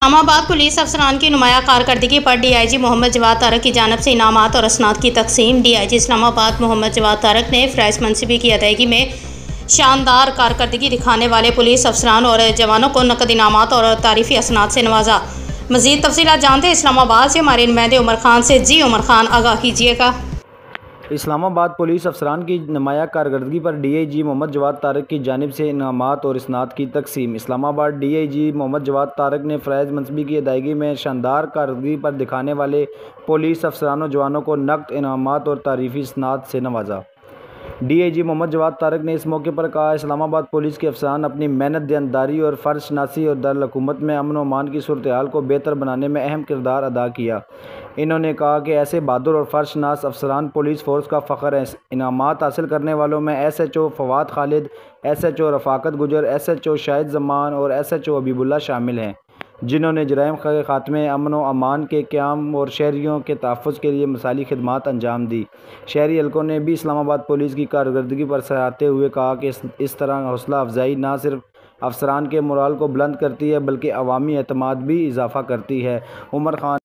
Islamabad police अफसरान की नुमाया कारकर्दगी पर DIG मोहम्मद जवाद तारक की जानिब से इनामात और असनाद की तकसीम। DIG इस्लामाबाद मोहम्मद जवाद तारक ने फ़राइज़ मनसिबी की अदायगी में शानदार कारकर्दगी दिखाने वाले पुलिस अफसरान और जवानों को नकद इनामात और तारीफ़ी असनाद से नवाजा। मज़ीद तफ़सीलात जानते हैं इस्लामाबाद से हमारे नुमाइंदे उमर खान से। जी उमर खान, आगाह कीजिएगा। इस्लामाबाद पुलिस अफसरान की नुमाया कारकर्दगी पर DIG मोहम्मद जवाद तारक की जानिब से इनामात और इसनाद की तकसीम। इस्लामाबाद DIG मोहम्मद जवाद तारक ने फ़राइज़ मनसिबी की अदायगी में शानदार कारकर्दगी पर दिखाने वाले पुलिस अफसरान और जवानों को नकद इनामात और तारीफ़ी इसनाद से नवाजा। DIG मोहम्मद जवाद तारक ने इस मौके पर कहा, इस्लामाबाद पुलिस के अफसरान अपनी मेहनत, दयानतदारी और फ़र्ज़ शनासी और दारुल-हुकूमत में अमन व अमान की सूरत हाल को बेहतर बनाने में अहम किरदार अदा किया। इन्होंने कहा कि ऐसे बहादुर और फ़र्ज़ शनास अफसरान पुलिस फ़ोर्स का फ़ख्र हैं। इनामात हासिल करने वालों में SHO फवाद खालिद, SHO रफ़ाकत गुजर, SHO शाहिद ज़मान और SHO हबीबुल्लाह शामिल हैं, जिन्होंने जराइम के ख़ात्मे, अमन व अमान के क़याम और शहरियों के तहफ़्फ़ुज़ के लिए मिसाली खिदमात अंजाम दी। शहरी हलकों ने भी इस्लामाबाद पुलिस की कारकर्दगी पर सराहते हुए कहा कि इस तरह हौसला अफजाई न सिर्फ अफसरान के मोराल को बुलंद करती है बल्कि अवामी एतमाद भी इजाफ़ा करती है। उमर खान